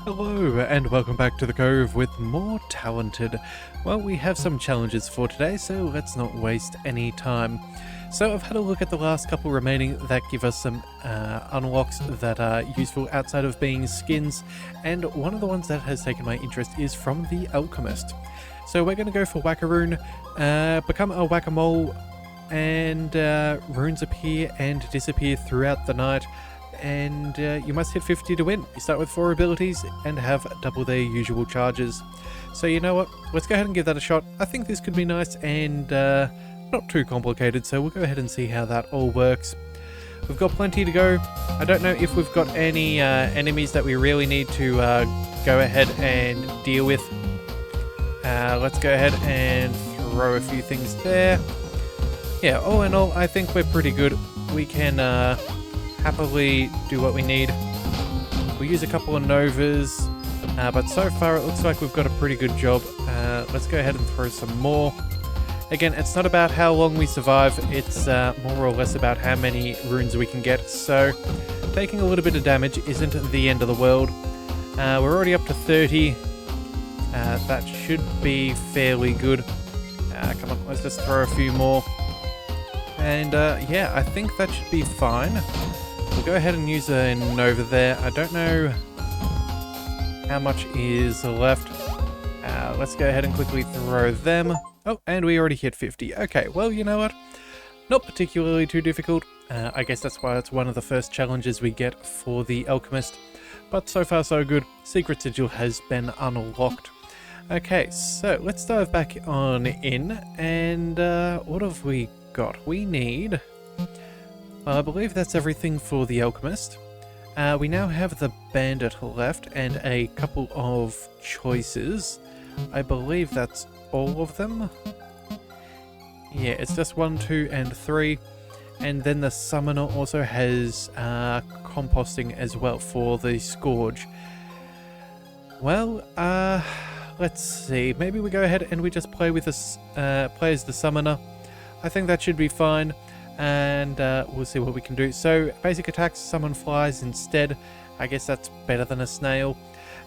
Hello and welcome back to the Cove with more Talented. Well, we have some challenges for today, so let's not waste any time. So I've had a look at the last couple remaining that give us some unlocks that are useful outside of being skins, and one of the ones that has taken my interest is from the Alchemist. So we're going to go for Whack-a-Rune, become a Whack-a-Mole, and runes appear and disappear throughout the night. And you must hit 50 to win. You start with 4 abilities and have double their usual charges. So you know what, let's go ahead and give that a shot. I think this could be nice and not too complicated, so we'll go ahead and see how that all works. We've got plenty to go. I don't know if we've got any enemies that we really need to go ahead and deal with. Let's go ahead and throw a few things there. Yeah, all in all, I think we're pretty good. We can happily do what we need. We'll use a couple of Novas, but so far it looks like we've got a pretty good job. Let's go ahead and throw some more. Again, it's not about how long we survive, it's more or less about how many runes we can get, so taking a little bit of damage isn't the end of the world. We're already up to 30. That should be fairly good. Come on, let's just throw a few more. And yeah, I think that should be fine. We'll go ahead and use a Nova there. I don't know how much is left. Let's go ahead and quickly throw them. Oh, and we already hit 50. Okay, well, you know what? Not particularly too difficult. I guess that's why it's one of the first challenges we get for the Alchemist. But so far so good. Secret Sigil has been unlocked. Okay, so let's dive back on in. And what have we got? We need... Well, I believe that's everything for the Alchemist. We now have the Bandit left and a couple of choices. I believe that's all of them. Yeah, it's just 1, 2, and 3. And then the Summoner also has composting as well for the Scourge. Well, let's see. Maybe we go ahead and we just play with this, play as the Summoner. I think that should be fine. And we'll see what we can do. So basic attacks, summon flies instead. I guess that's better than a snail.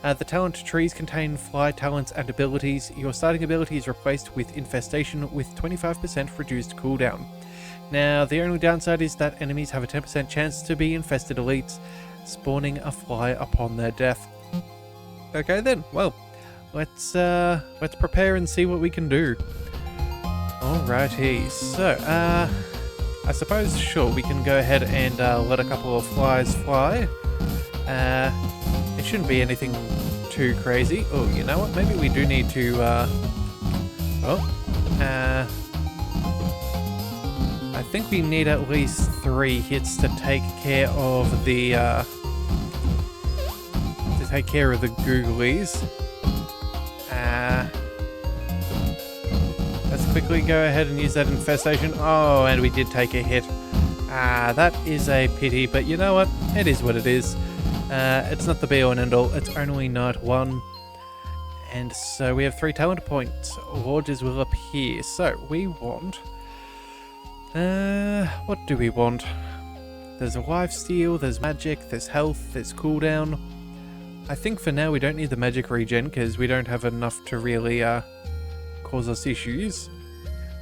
The talent trees contain fly talents and abilities. Your starting ability is replaced with infestation with 25% reduced cooldown. Now the only downside is that enemies have a 10% chance to be infested elites, spawning a fly upon their death. Okay then, well, let's prepare and see what we can do. Alrighty, so I suppose, sure, we can go ahead and let a couple of flies fly. It shouldn't be anything too crazy. Oh, you know what? Maybe we do need to... I think we need at least 3 hits to take care of the... googlies. Let's quickly go ahead and use that infestation. Oh, and we did take a hit. That is a pity, but you know what? It is what it is. It's not the be-all and end-all. It's only night 1. And so we have 3 talent points. Lodges will appear. So we want... what do we want? There's a lifesteal, there's magic, there's health, there's cooldown. I think for now we don't need the magic regen because we don't have enough to really cause us issues.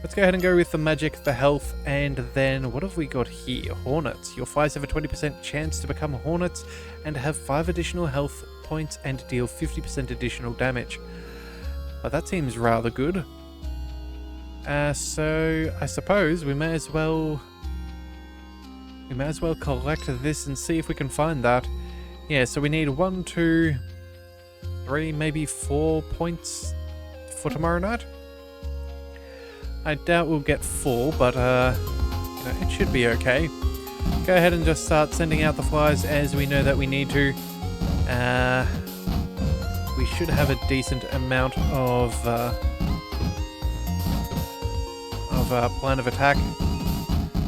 Let's go ahead and go with the magic, the health, and then what have we got here? Hornets. Your flies have a 20% chance to become hornets and have 5 additional health points and deal 50% additional damage. Well, that seems rather good. So I suppose we may as well collect this and see if we can find that. Yeah, so we need 1, 2, 3, maybe 4 points for tomorrow night. I doubt we'll get 4, but you know, it should be okay. Go ahead and just start sending out the flies as we know that we need to. We should have a decent amount of plan of attack.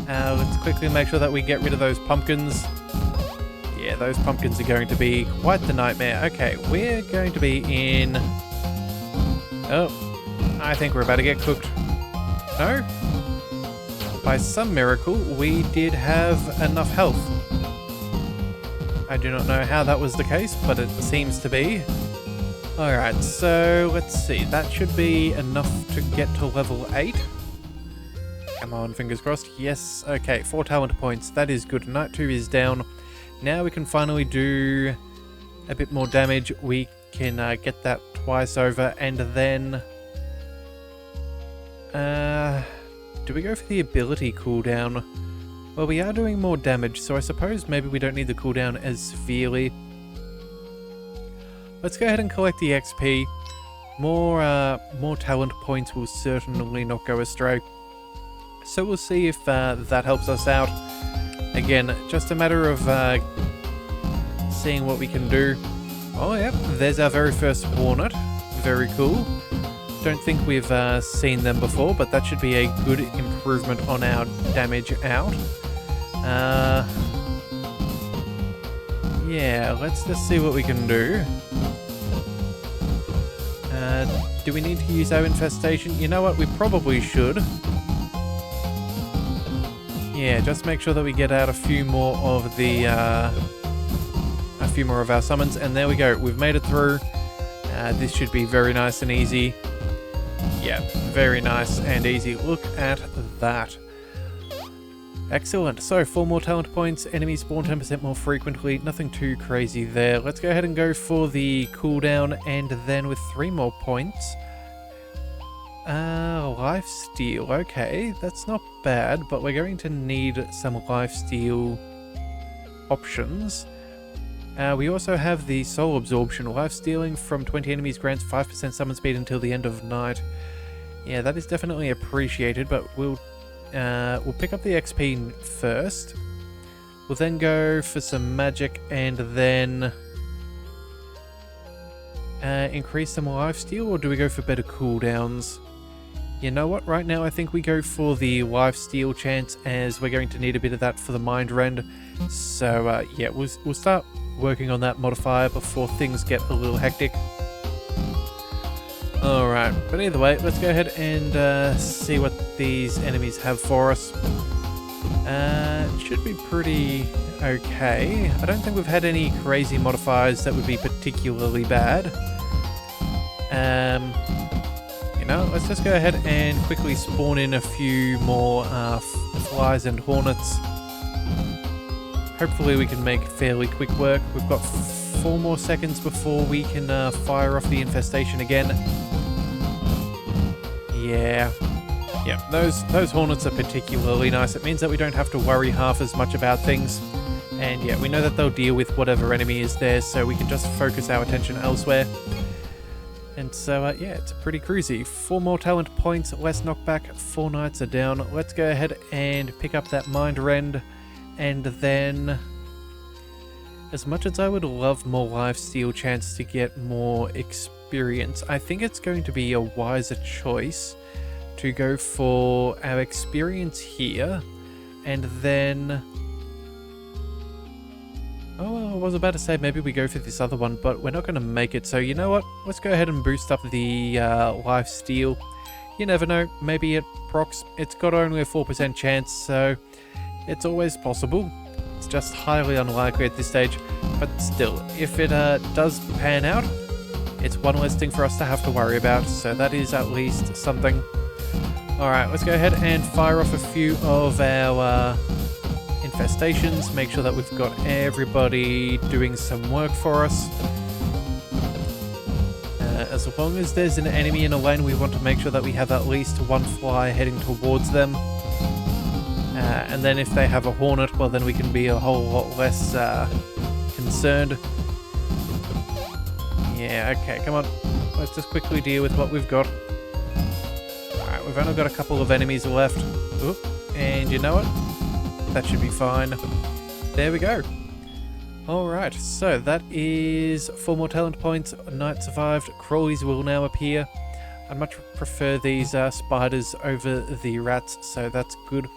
Let's quickly make sure that we get rid of those pumpkins. Yeah, those pumpkins are going to be quite the nightmare. Okay, we're going to be in... Oh, I think we're about to get cooked. No? By some miracle, we did have enough health. I do not know how that was the case, but it seems to be. Alright, so let's see. That should be enough to get to level 8. Come on, fingers crossed. Yes, okay, 4 talent points. That is good. Knight 2 is down. Now we can finally do a bit more damage. We can get that twice over, and then... do we go for the ability cooldown? Well, we are doing more damage, so I suppose maybe we don't need the cooldown as severely. Let's go ahead and collect the XP. More talent points will certainly not go astray. So we'll see if that helps us out. Again, just a matter of seeing what we can do. Oh yep, there's our very first Hornet. Very cool. Don't think we've seen them before, but that should be a good improvement on our damage out. Yeah, let's just see what we can do. Do we need to use our infestation? You know what, we probably should. Yeah, just make sure that we get out a few more of the, a few more of our summons, and there we go. We've made it through. This should be very nice and easy. Yeah, very nice and easy. Look at that. Excellent. So, 4 more talent points. Enemies spawn 10% more frequently. Nothing too crazy there. Let's go ahead and go for the cooldown, and then with 3 more points. Lifesteal. Okay, that's not bad, but we're going to need some lifesteal options. We also have the soul absorption. Lifestealing from 20 enemies grants 5% summon speed until the end of night. Yeah, that is definitely appreciated, but we'll pick up the XP first. We'll then go for some magic, and then increase some lifesteal, or do we go for better cooldowns? You know what, right now I think we go for the lifesteal chance, as we're going to need a bit of that for the mind rend. So yeah, we'll start working on that modifier before things get a little hectic. Alright, but either way, let's go ahead and see what these enemies have for us. It should be pretty okay. I don't think we've had any crazy modifiers that would be particularly bad. You know, let's just go ahead and quickly spawn in a few more flies and hornets. Hopefully we can make fairly quick work. We've got 4 more seconds before we can fire off the infestation again. Yeah. Yeah, those hornets are particularly nice. It means that we don't have to worry half as much about things. And yeah, we know that they'll deal with whatever enemy is there, so we can just focus our attention elsewhere. And so, yeah, it's pretty cruisy. 4 more talent points, less knockback, 4 knights are down. Let's go ahead and pick up that mind rend. And then, as much as I would love more lifesteal chance to get more experience, I think it's going to be a wiser choice to go for our experience here, and then... Oh, I was about to say maybe we go for this other one, but we're not going to make it, so you know what? Let's go ahead and boost up the lifesteal. You never know, maybe it procs. It's got only a 4% chance, so it's always possible. It's just highly unlikely at this stage, but still, if it does pan out, it's one less thing for us to have to worry about, so that is at least something. Alright, let's go ahead and fire off a few of our infestations, make sure that we've got everybody doing some work for us. As long as there's an enemy in a lane, we want to make sure that we have at least 1 fly heading towards them. And then if they have a hornet, well then we can be a whole lot less concerned. Yeah, okay, come on. Let's just quickly deal with what we've got. Alright, we've only got a couple of enemies left. Oop, and you know what? That should be fine. There we go. Alright, so that is 4 more talent points. Knight survived. Crawlies will now appear. I much prefer these spiders over the rats, so that's good.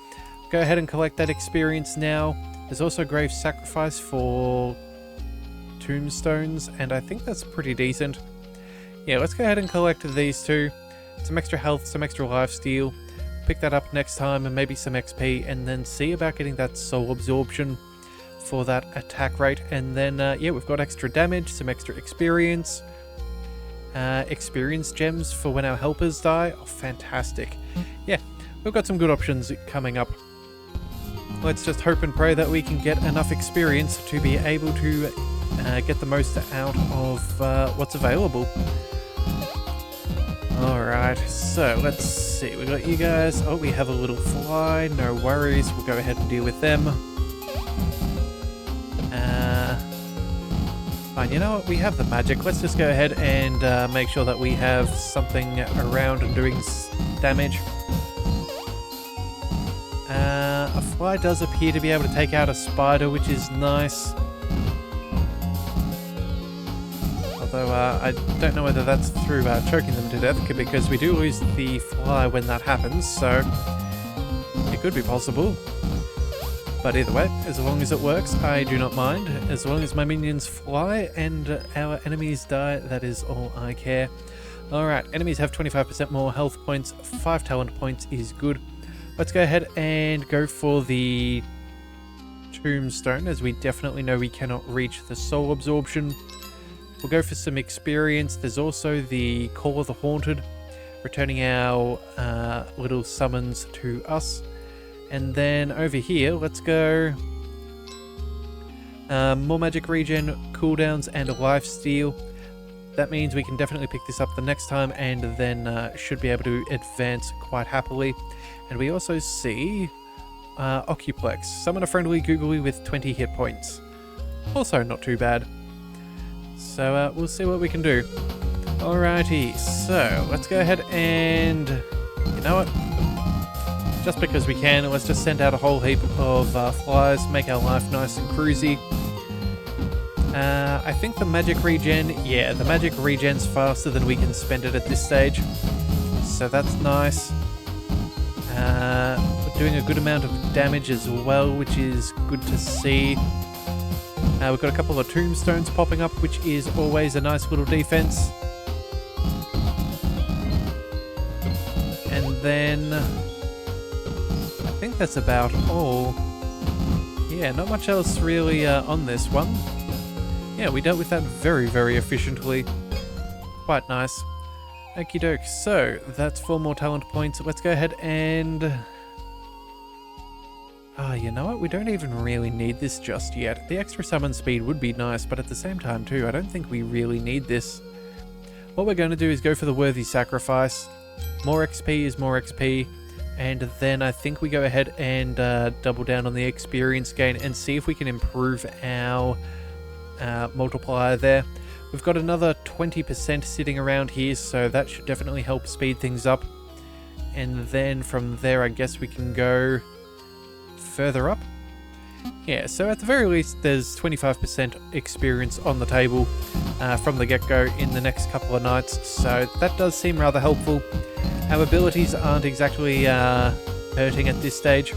Go ahead and collect that experience now. There's also Grave Sacrifice for tombstones, and I think that's pretty decent. Yeah, let's go ahead and collect these 2. Some extra health, some extra lifesteal. Pick that up next time, and maybe some XP, and then see about getting that soul absorption. for that attack rate. And then, yeah, we've got extra damage, some extra experience. Experience gems for when our helpers die. Oh, fantastic. Yeah, we've got some good options coming up. Let's just hope and pray that we can get enough experience to be able to get the most out of what's available. Alright, so let's see. We got you guys. Oh, we have a little fly. No worries. We'll go ahead and deal with them. Fine, you know what? We have the magic. Let's just go ahead and make sure that we have something around and doing damage. A fly does appear to be able to take out a spider, which is nice. Although I don't know whether that's through choking them to death, because we do lose the fly when that happens, so it could be possible. But either way, as long as it works, I do not mind. As long as my minions fly and our enemies die, that is all I care. Alright, enemies have 25% more health points, 5 talent points is good. Let's go ahead and go for the tombstone, as we definitely know we cannot reach the soul absorption. We'll go for some experience. There's also the Call of the Haunted, returning our little summons to us. And then over here, let's go more magic regen, cooldowns, and a lifesteal. That means we can definitely pick this up the next time, and then should be able to advance quite happily. And we also see Occuplex, summon a friendly googly with 20 hit points. Also not too bad. So we'll see what we can do. Alrighty, so let's go ahead and, you know what? Just because we can, let's just send out a whole heap of flies, make our life nice and cruisy. I think the magic regen, yeah, the magic regen's faster than we can spend it at this stage. So that's nice. We're doing a good amount of damage as well, which is good to see. We've got a couple of tombstones popping up, which is always a nice little defense. And then I think that's about all. Yeah, not much else really on this one. Yeah, we dealt with that very, very efficiently. Quite nice. Okie doke, so that's 4 more talent points. Let's go ahead and... you know what? We don't even really need this just yet. The extra summon speed would be nice, but at the same time too, I don't think we really need this. What we're going to do is go for the worthy sacrifice. More XP is more XP. And then I think we go ahead and double down on the experience gain and see if we can improve our multiplier there. We've got another 20% sitting around here, so that should definitely help speed things up. And then from there, I guess we can go further up. Yeah, so at the very least, there's 25% experience on the table from the get-go in the next couple of nights, so that does seem rather helpful. Our abilities aren't exactly hurting at this stage.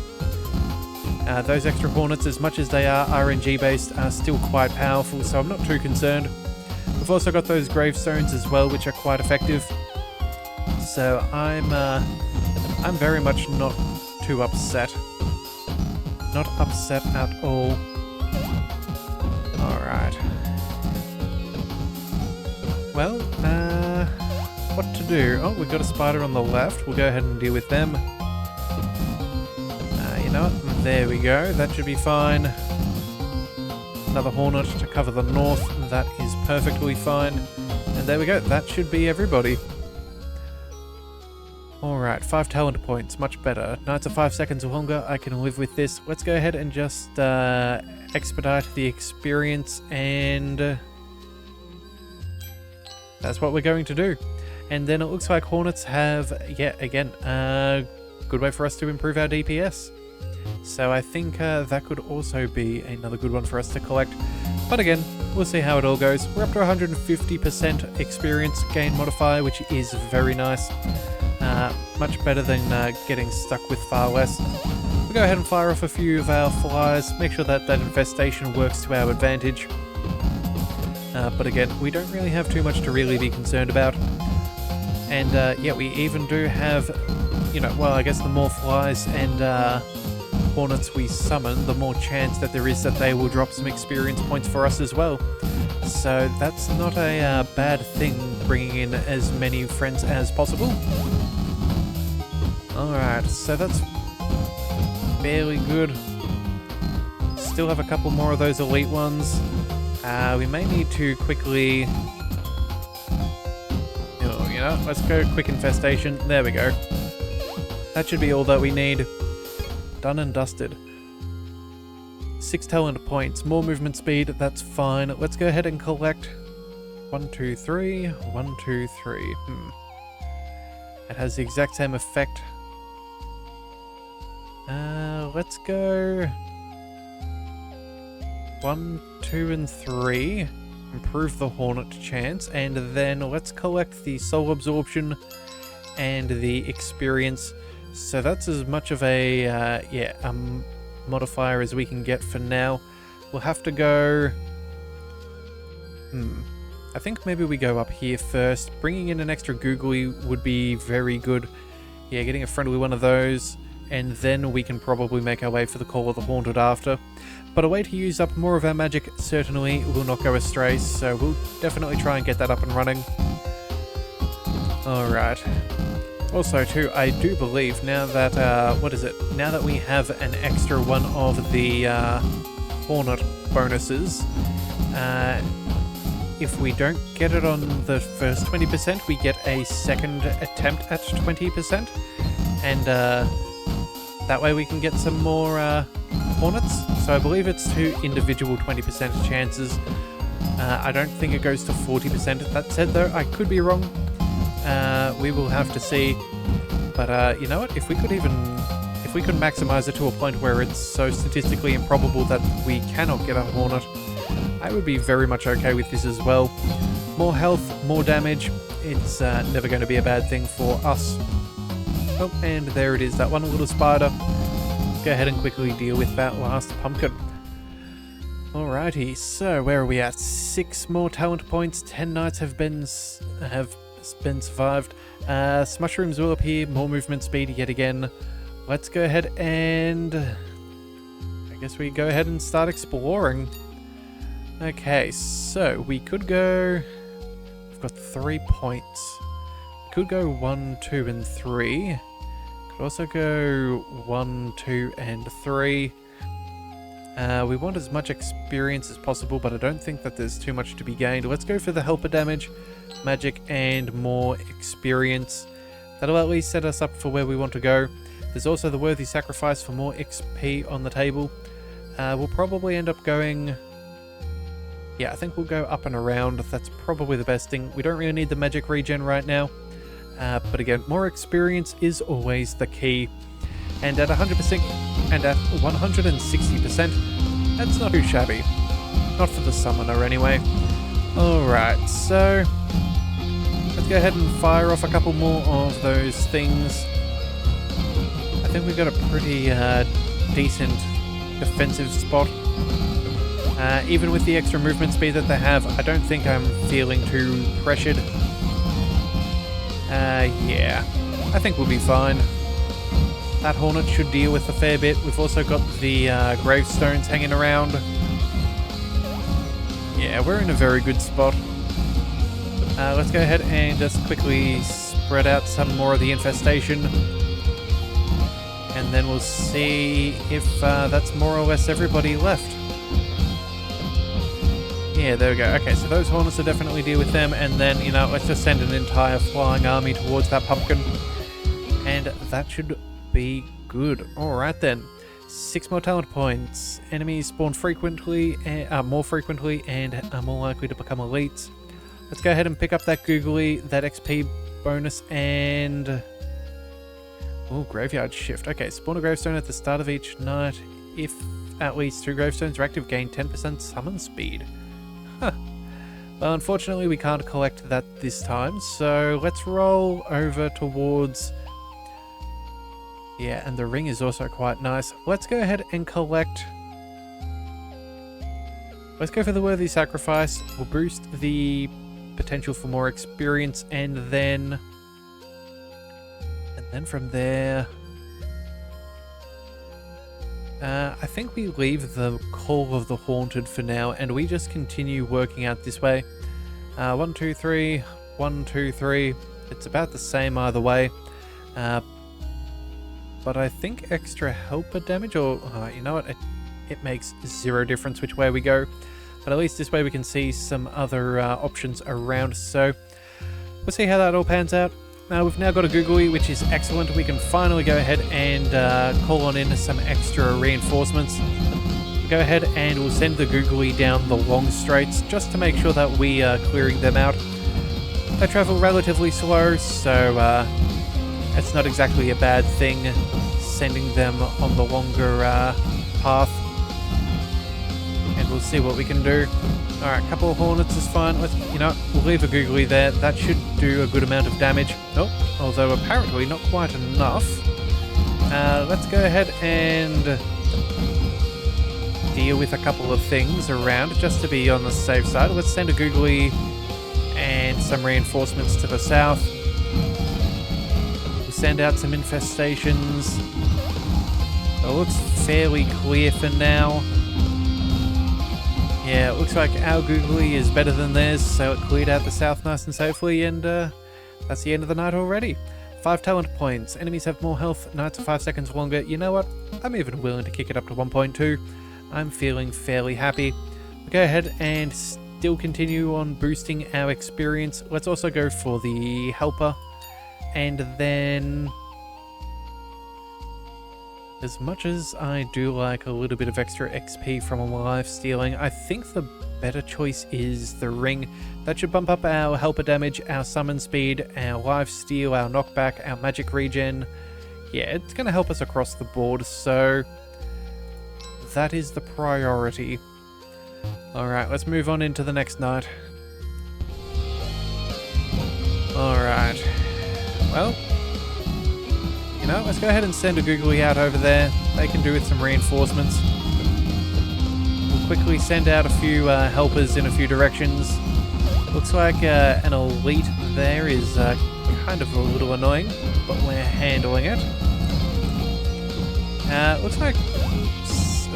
Those extra hornets, as much as they are RNG based, are still quite powerful, so I'm not too concerned. We've also got those gravestones as well, which are quite effective. So I'm very much not too upset. Not upset at all. Alright. Well, what to do? Oh, we've got a spider on the left. We'll go ahead and deal with them. You know what? There we go. That should be fine. Another hornet to cover the north. That is perfectly fine. And there we go. That should be everybody. Alright, 5 talent points. Much better. Nights are 5 seconds longer. I can live with this. Let's go ahead and just expedite the experience, and that's what we're going to do. And then it looks like hornets have, yet again, a good way for us to improve our DPS. So I think that could also be another good one for us to collect. But again, we'll see how it all goes. We're up to 150% experience gain modifier, which is very nice. Much better than getting stuck with far less. We'll go ahead and fire off a few of our flyers, make sure that that infestation works to our advantage. But again, we don't really have too much to really be concerned about. And yeah, we even do have, you know, well, I guess the more flies and hornets we summon, the more chance that there is that they will drop some experience points for us as well. So that's not a bad thing, bringing in as many friends as possible. Alright, so that's fairly good. Still have a couple more of those elite ones. We may need to quickly... Oh, you know, let's go quick infestation. There we go. That should be all that we need. Done and dusted. 6 talent points, more movement speed, that's fine. Let's go ahead and collect 1, 2, 3, 1, 2, 3. It has the exact same effect. Let's go 1, 2, and 3. Improve the hornet chance, and then let's collect the soul absorption and the experience. So that's as much of a modifier as we can get for now. We'll have to go... I think maybe we go up here first. Bringing in an extra googly would be very good. Yeah, getting a friendly one of those, and then we can probably make our way for the Call of the Haunted after. But a way to use up more of our magic certainly will not go astray, so we'll definitely try and get that up and running. Alright. Also too, I do believe now that, now that we have an extra one of the Hornet bonuses, if we don't get it on the first 20%, we get a second attempt at 20%, and that way we can get some more Hornets. So I believe it's 2 individual 20% chances. I don't think it goes to 40%. That said though, I could be wrong. We will have to see, but you know what, if we could maximize it to a point where it's so statistically improbable that we cannot get a Hornet, I would be very much okay with this as well. More health, more damage, it's never going to be a bad thing for us. Oh, and there it is, that one little spider. Let's go ahead and quickly deal with that last pumpkin. Alrighty, so where are we at? 6 more talent points, 10 knights have been survived. Mushrooms will appear, more movement speed yet again. Let's go ahead and... I guess we go ahead and start exploring. Okay, so we could go... We've got 3 points. We could go 1, 2, and 3. Could also go 1, 2, and 3. We want as much experience as possible, but I don't think that there's too much to be gained. Let's go for the helper damage, magic, and more experience. That'll at least set us up for where we want to go. There's also the worthy sacrifice for more XP on the table. We'll probably end up going... Yeah, I think we'll go up and around. That's probably the best thing. We don't really need the magic regen right now. But again, more experience is always the key. And at 100% and at 160%, that's not too shabby. Not for the summoner anyway. Alright, so let's go ahead and fire off a couple more of those things. I think we've got a pretty decent defensive spot. Even with the extra movement speed that they have, I don't think I'm feeling too pressured. Yeah, I think we'll be fine. That Hornet should deal with a fair bit. We've also got the gravestones hanging around. Yeah, we're in a very good spot. Let's go ahead and just quickly spread out some more of the infestation. And then we'll see if that's more or less everybody left. Yeah, there we go. Okay, so those Hornets will definitely deal with them, and then, you know, let's just send an entire flying army towards that pumpkin. And that should be good. Alright then. 6 more talent points. Enemies spawn frequently, more frequently, and are more likely to become elites. Let's go ahead and pick up that googly, that XP bonus, and... Oh, graveyard shift. Okay, spawn a gravestone at the start of each night. If at least 2 gravestones are active, gain 10% summon speed. Huh. Well, unfortunately, we can't collect that this time, so let's roll over towards... Yeah, and the ring is also quite nice. Let's go ahead and collect... Let's go for the worthy sacrifice. We'll boost the potential for more experience, and then from there... I think we leave the Call of the Haunted for now, and we just continue working out this way. 1, 2, 3, 1, 2, 3. It's about the same either way. But I think extra helper damage, or you know what, it makes zero difference which way we go. But at least this way we can see some other options around, so we'll see how that all pans out. We've now got a googly, which is excellent. We can finally go ahead and call on in some extra reinforcements. We'll go ahead and we'll send the googly down the long straights just to make sure that we are clearing them out. They travel relatively slow, so it's not exactly a bad thing sending them on the longer path. And we'll see what we can do. Alright, a couple of hornets is fine. We'll leave a googly there. That should do a good amount of damage. Oh, although apparently not quite enough. Let's go ahead and deal with a couple of things around just to be on the safe side. Let's send a googly and some reinforcements to the south. We'll send out some infestations. It looks fairly clear for now. Yeah, it looks like our googly is better than theirs, so it cleared out the south nice and safely, and that's the end of the night already. 5 talent points. Enemies have more health. Nights are 5 seconds longer. You know what? I'm even willing to kick it up to 1.2. I'm feeling fairly happy. We'll go ahead and still continue on boosting our experience. Let's also go for the helper. And then, as much as I do like a little bit of extra XP from life stealing, I think the better choice is the ring. That should bump up our helper damage, our summon speed, our life steal, our knockback, our magic regen. Yeah, it's going to help us across the board, so that is the priority. Alright, let's move on into the next night. Alright. Well, let's go ahead and send a googly out over there. They can do with some reinforcements. We'll quickly send out a few helpers in a few directions. Looks like an elite there is kind of a little annoying, but we're handling it. Looks like...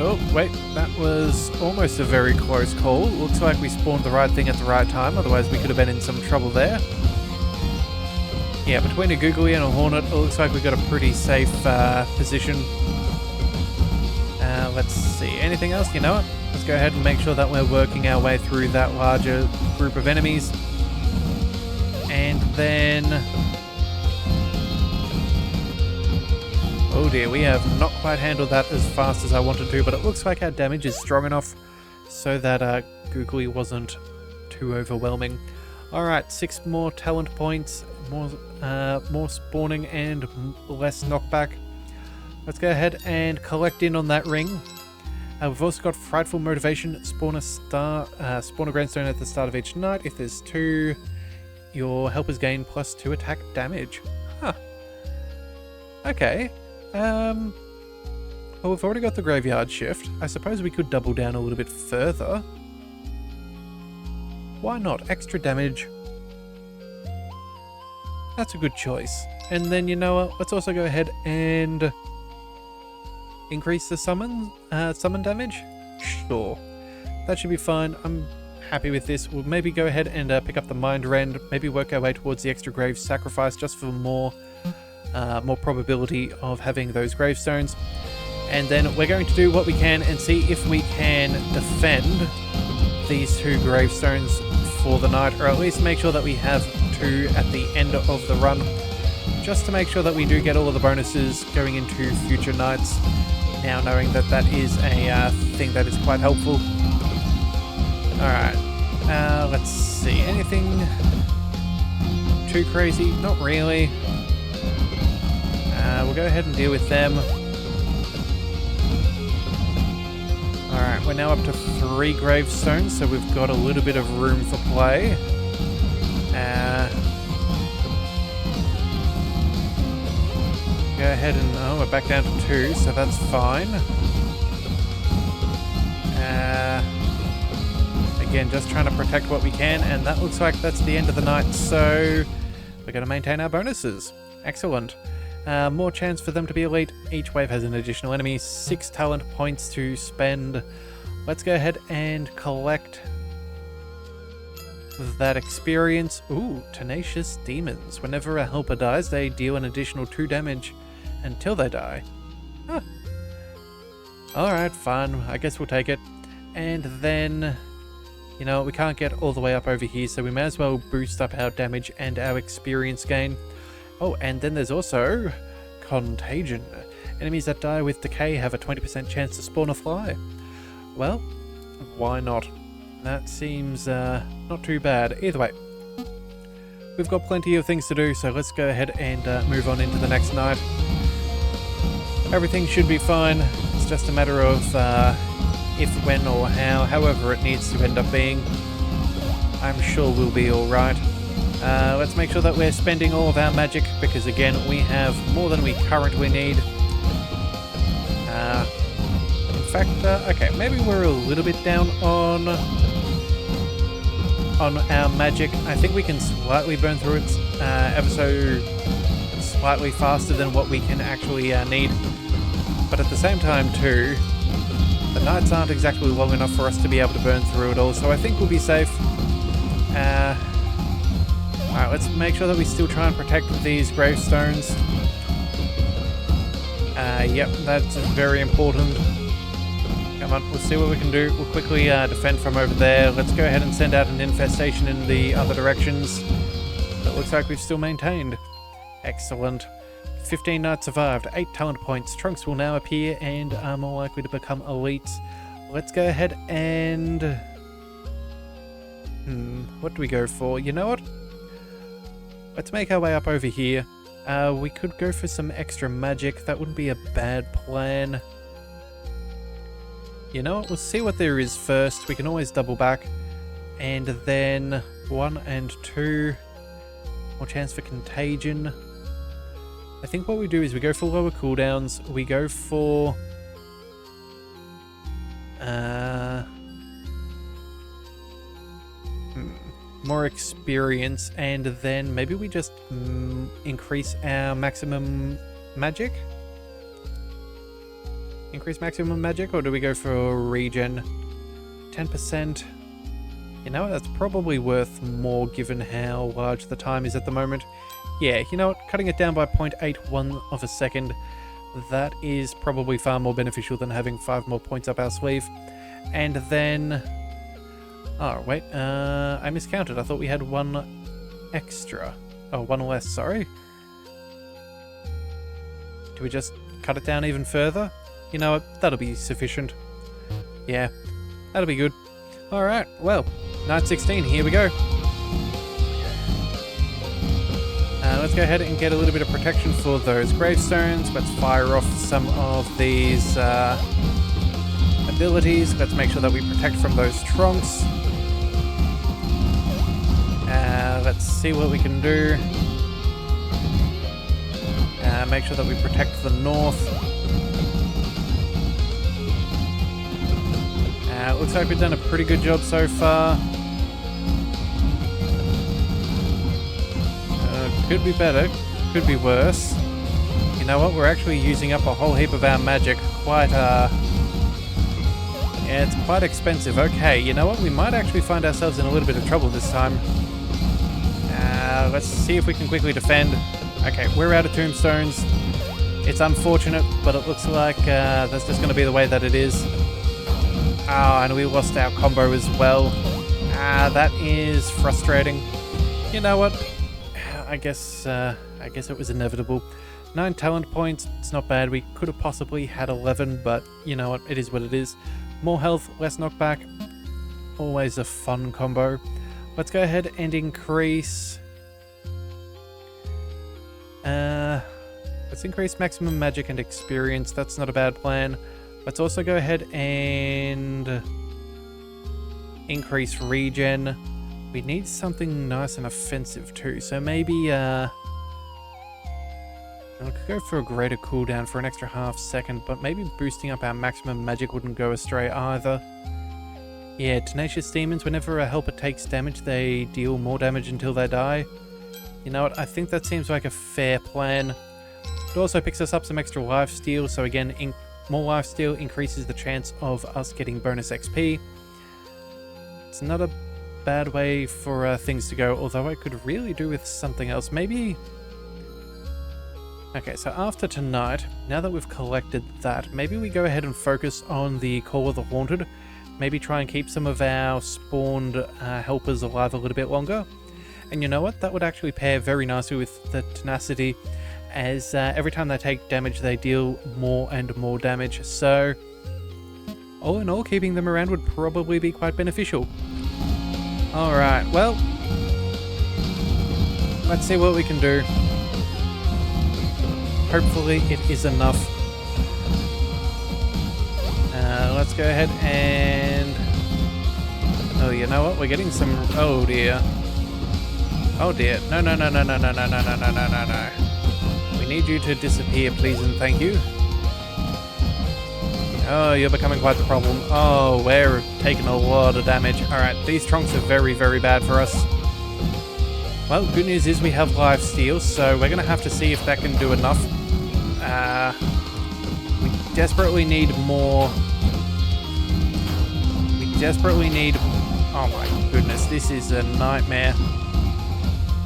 Oh, wait, that was almost a very close call. Looks like we spawned the right thing at the right time, otherwise we could have been in some trouble there. Yeah, between a googly and a hornet, it looks like we've got a pretty safe position. Let's see, anything else? You know what? Let's go ahead and make sure that we're working our way through that larger group of enemies. And then... oh dear, we have not quite handled that as fast as I wanted to, but it looks like our damage is strong enough so that googly wasn't too overwhelming. Alright, 6 more talent points, more spawning and less knockback. Let's go ahead and collect in on that ring. We've also got Frightful Motivation, spawn a grandstone at the start of each night. If there's 2, your helpers gain +2 attack damage. Huh. Okay. Well, we've already got the Graveyard Shift. I suppose we could double down a little bit further. Why not? Extra damage. That's a good choice. And then, you know what? Let's also go ahead and increase the summon damage? Sure. That should be fine. I'm happy with this. We'll maybe go ahead and pick up the Mind Rend, maybe work our way towards the extra grave sacrifice just for more probability of having those gravestones. And then we're going to do what we can and see if we can defend these 2 gravestones for the night, or at least make sure that we have 2 at the end of the run, just to make sure that we do get all of the bonuses going into future nights, now knowing that that is a thing that is quite helpful. Alright, let's see, anything too crazy? Not really. We'll go ahead and deal with them. Alright, we're now up to 3 gravestones, so we've got a little bit of room for play. Go ahead and... oh, we're back down to 2, so that's fine. Again, just trying to protect what we can, and that looks like that's the end of the night, so we're going to maintain our bonuses. Excellent. More chance for them to be elite. Each wave has an additional enemy. 6 talent points to spend. Let's go ahead and collect that experience. Ooh, Tenacious Demons. Whenever a helper dies, they deal an additional 2 damage until they die. Huh. Alright, fine. I guess we'll take it. And then, you know, we can't get all the way up over here, so we may as well boost up our damage and our experience gain. Oh, and then there's also Contagion. Enemies that die with decay have a 20% chance to spawn a fly. Well, why not? That seems not too bad. Either way, we've got plenty of things to do, so let's go ahead and move on into the next night. Everything should be fine. It's just a matter of if, when, or how, however it needs to end up being. I'm sure we'll be alright. Let's make sure that we're spending all of our magic, because again, we have more than we currently need. In fact, okay, maybe we're a little bit down on our magic. I think we can slightly burn through it ever so slightly faster than what we can actually need. But at the same time too, the nights aren't exactly long enough for us to be able to burn through it all, so I think we'll be safe. Alright, let's make sure that we still try and protect these gravestones. Yep, that's very important. Come on, we'll see what we can do. We'll quickly defend from over there. Let's go ahead and send out an infestation in the other directions. It looks like we've still maintained. Excellent. 15 knights survived, 8 talent points. Trunks will now appear and are more likely to become elites. Let's go ahead and... what do we go for? You know what? Let's make our way up over here. We could go for some extra magic. That wouldn't be a bad plan. You know what? We'll see what there is first. We can always double back. And then 1 and 2. More chance for Contagion. I think what we do is we go for lower cooldowns. We go for... more experience, and then maybe we just increase our maximum magic? Increase maximum magic, or do we go for regen? 10%. You know, that's probably worth more given how large the time is at the moment. Yeah, you know what? Cutting it down by 0.81 of a second, that is probably far more beneficial than having 5 more points up our sleeve. And then... oh, wait, I miscounted. I thought we had 1 extra. Oh, 1 less, sorry. Do we just cut it down even further? You know what? That'll be sufficient. Yeah, that'll be good. Alright, well, night 16, here we go. Let's go ahead and get a little bit of protection for those gravestones. Let's fire off some of these abilities. Let's make sure that we protect from those trunks. Let's see what we can do. Make sure that we protect the north. Looks like we've done a pretty good job so far. Could be better, could be worse. You know what, we're actually using up a whole heap of our magic. Quite, yeah, it's quite expensive. Okay, you know what, we might actually find ourselves in a little bit of trouble this time. Let's see if we can quickly defend. Okay, we're out of tombstones. It's unfortunate, but it looks like that's just going to be the way that it is. Oh, and we lost our combo as well. That is frustrating. You know what? I guess it was inevitable. 9 talent points, it's not bad. We could have possibly had 11, but you know what? It is what it is. More health, less knockback. Always a fun combo. Let's go ahead and increase... let's increase maximum magic and experience. That's not a bad plan. Let's also go ahead and increase regen. We need something nice and offensive too, so maybe I could go for a greater cooldown for an extra half second, but maybe boosting up our maximum magic wouldn't go astray either. Yeah, Tenacious Demons, whenever a helper takes damage, they deal more damage until they die. You know what, I think that seems like a fair plan. It also picks us up some extra life steal, so again, more life steal increases the chance of us getting bonus XP. It's not a bad way for things to go, although I could really do with something else. Maybe... Okay, so after tonight, now that we've collected that, maybe we go ahead and focus on the Call of the Haunted. Maybe try and keep some of our spawned helpers alive a little bit longer. And you know what? That would actually pair very nicely with the tenacity, as every time they take damage, they deal more and more damage. So, all in all, keeping them around would probably be quite beneficial. Alright, well, let's see what we can do. Hopefully it is enough. Let's go ahead and... Oh, you know what? We're getting some... Oh, dear. Oh, dear. No, no, no, no, no, no, no, no, no, no, no, no, no. We need you to disappear, please and thank you. Oh, you're becoming quite the problem. Oh, we're taking a lot of damage. Alright, these trunks are very, very bad for us. Well, good news is we have life steal, so we're going to have to see if that can do enough. We desperately need more... We desperately need... Oh my goodness, this is a nightmare.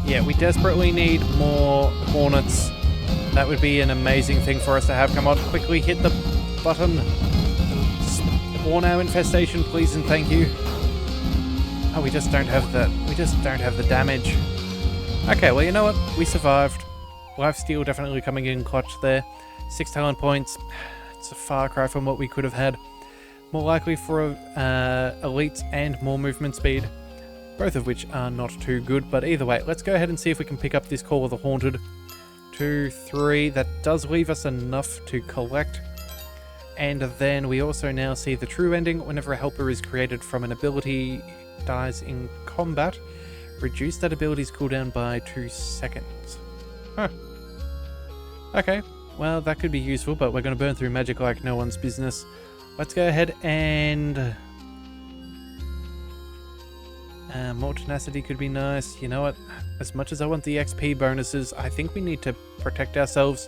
Yeah, we desperately need more Hornets. That would be an amazing thing for us to have. Come on, quickly hit the button. Spawn our infestation, please and thank you. Oh, we just don't have the... We just don't have the damage. Okay, well, you know what? We survived. Lifesteal definitely coming in clutch there. 6 talent points. It's a far cry from what we could have had. More likely for elites and more movement speed. Both of which are not too good, but either way, let's go ahead and see if we can pick up this Call of the Haunted. 2, 3, that does leave us enough to collect. And then we also now see the true ending. Whenever a helper is created from an ability dies in combat, reduce that ability's cooldown by 2 seconds. Huh. Okay, well that could be useful, but we're going to burn through magic like no one's business. Let's go ahead and... more tenacity could be nice. You know what? As much as I want the XP bonuses, I think we need to protect ourselves.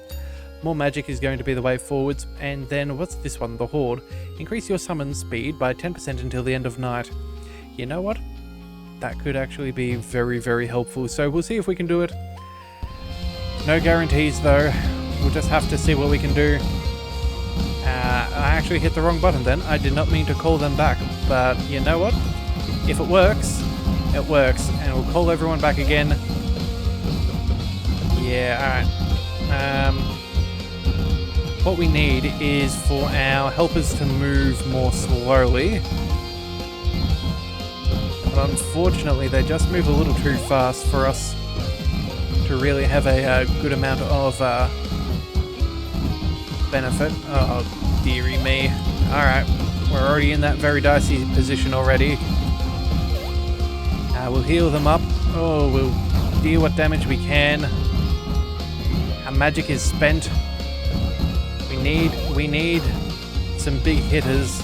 More magic is going to be the way forwards. And then, what's this one? The Horde. Increase your summon speed by 10% until the end of night. You know what? That could actually be very, very helpful. So we'll see if we can do it. No guarantees though. We'll just have to see what we can do. I actually hit the wrong button then. I did not mean to call them back. But you know what? If it works, it works. And we'll call everyone back again. Yeah, alright. What we need is for our helpers to move more slowly. But unfortunately, they just move a little too fast for us to really have a good amount of benefit. Oh, dearie me. Alright, we're already in that very dicey position already. We'll heal them up. Oh, we'll deal what damage we can. Our magic is spent. We need some big hitters.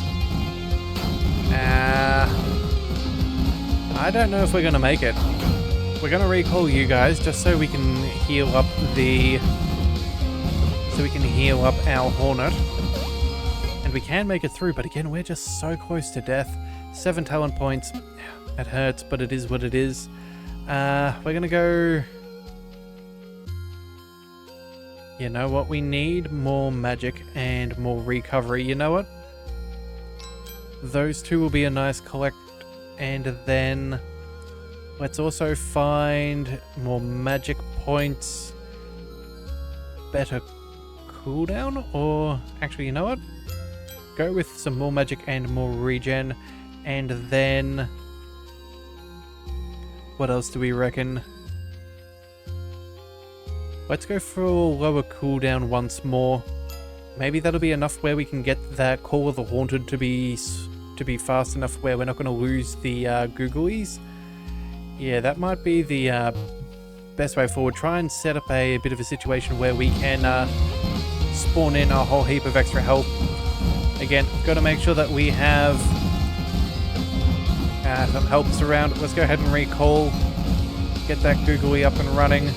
I don't know if we're going to make it. We're going to recall you guys just so we can heal up the... So we can heal up our Hornet. And we can make it through, but again, we're just so close to death. 7 talent points. It hurts, but it is what it is. We're going to go... You know what? We need more magic and more recovery. You know what? Those two will be a nice collect. And then let's also find more magic points. Better cooldown? Or actually, you know what? Go with some more magic and more regen. And then... What else do we reckon? Let's go for lower cooldown once more. Maybe that'll be enough where we can get that Call of the Haunted to be fast enough where we're not going to lose the googlies. Yeah, that might be the best way forward. Try and set up a bit of a situation where we can spawn in a whole heap of extra help. Again, got to make sure that we have some helps around. Let's go ahead and recall. Get that googly up and running.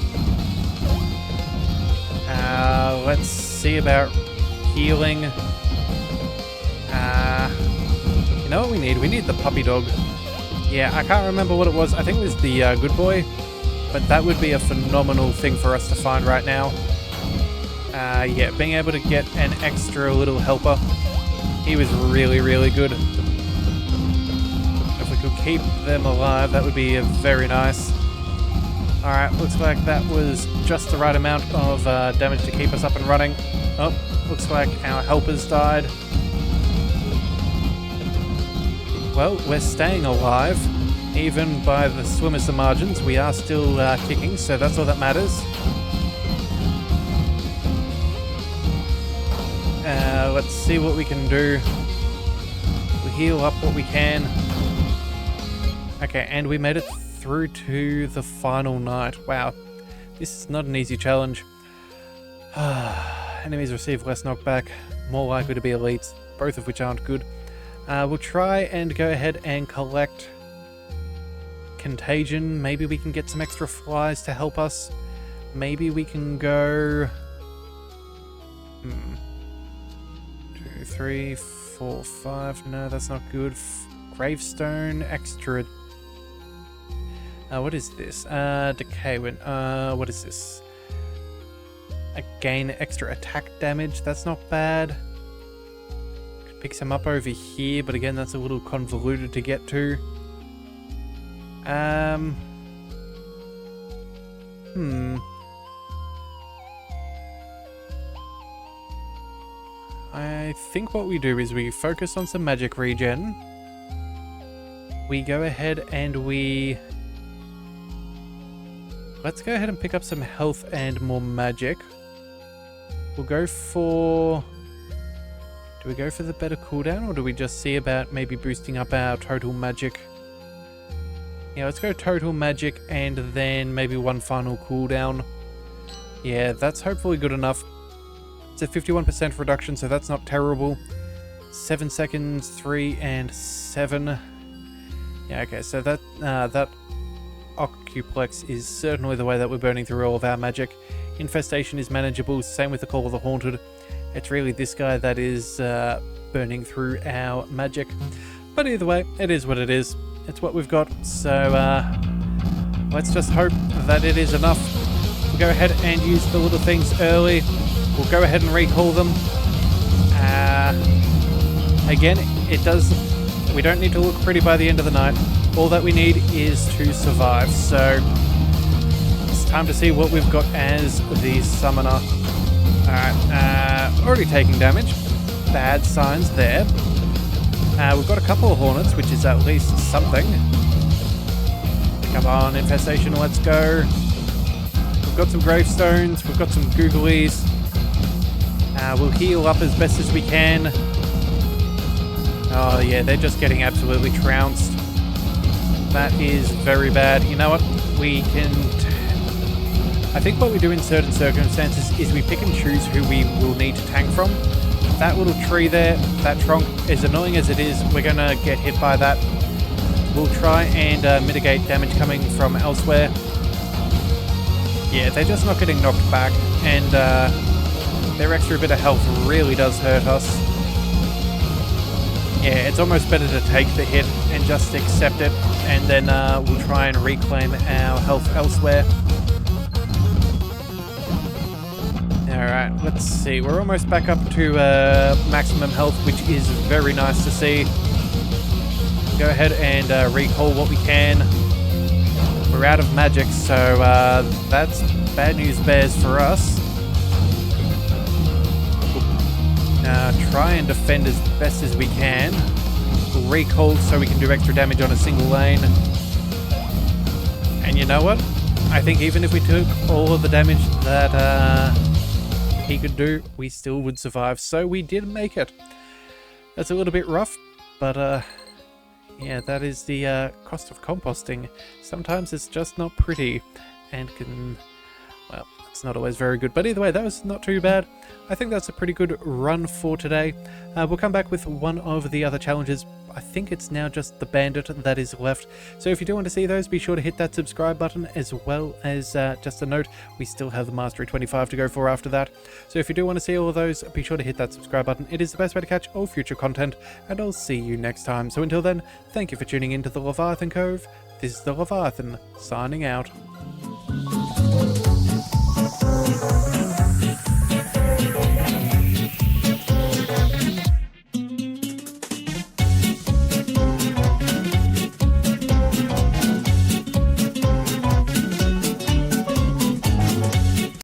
Let's see about healing. You know what we need? We need the puppy dog. Yeah, I can't remember what it was. I think it was the good boy. But that would be a phenomenal thing for us to find right now. Yeah, being able to get an extra little helper. He was really, really good. If we could keep them alive, that would be very nice. Alright, looks like that was just the right amount of damage to keep us up and running. Oh, looks like our helpers died. Well, we're staying alive. Even by the swimmers' margins, we are still kicking, so that's all that matters. Let's see what we can do. We'll heal up what we can. Okay, and we made it through to the final night. Wow, this is not an easy challenge. Enemies receive less knockback, more likely to be elites, both of which aren't good. We'll try and go ahead and collect Contagion. Maybe we can get some extra flies to help us. Maybe we can go 2, 3, 4, 5. No, that's not good. Gravestone, extra. What is this? Decay wind. What is this? Again, extra attack damage. That's not bad. Could pick some up over here, but again, that's a little convoluted to get to. I think what we do is we focus on some magic regen. We go ahead and let's go ahead and pick up some health and more magic. We'll go for... Do we go for the better cooldown, or do we just see about maybe boosting up our total magic? Yeah, let's go total magic and then maybe one final cooldown. Yeah, that's hopefully good enough. It's a 51% reduction, so that's not terrible. 7 seconds, 3 and 7. Yeah, okay, so that Occuplex is certainly the way that we're burning through all of our magic. Infestation is manageable, same with the Call of the Haunted. It's really this guy that is burning through our magic. But either way, it is what it is. It's what we've got, so let's just hope that it is enough. We'll go ahead and use the little things early. We'll go ahead and recall them. Again, it does... We don't need to look pretty by the end of the night. All that we need is to survive, so it's time to see what we've got as the summoner. Alright, already taking damage. Bad signs there. We've got a couple of Hornets, which is at least something. Come on, Infestation, let's go. We've got some Gravestones, we've got some Googlies. We'll heal up as best as we can. Oh yeah, they're just getting absolutely trounced. That is very bad. You know what? We can... I think what we do in certain circumstances is we pick and choose who we will need to tank from. That little tree there, that trunk, as annoying as it is, we're going to get hit by that. We'll try and mitigate damage coming from elsewhere. Yeah, they're just not getting knocked back, and their extra bit of health really does hurt us. Yeah, it's almost better to take the hit and just accept it, and then we'll try and reclaim our health elsewhere. Alright, let's see. We're almost back up to maximum health, which is very nice to see. Go ahead and recall what we can. We're out of magic, so that's bad news bears for us. Try and defend as best as we can. We'll recall so we can do extra damage on a single lane. And you know what? I think even if we took all of the damage that he could do, we still would survive. So we did make it. That's a little bit rough, but yeah, that is the cost of composting. Sometimes it's just not pretty and can Well, it's not always very good, but either way, that was not too bad. I think that's a pretty good run for today. We'll come back with one of the other challenges. I think it's now just the bandit that is left. So if you do want to see those, be sure to hit that subscribe button, as well as just a note, we still have the Mastery 25 to go for after that. So if you do want to see all of those, be sure to hit that subscribe button. It is the best way to catch all future content, and I'll see you next time. So until then, thank you for tuning into the Leviathan Cove. This is the Leviathan, signing out.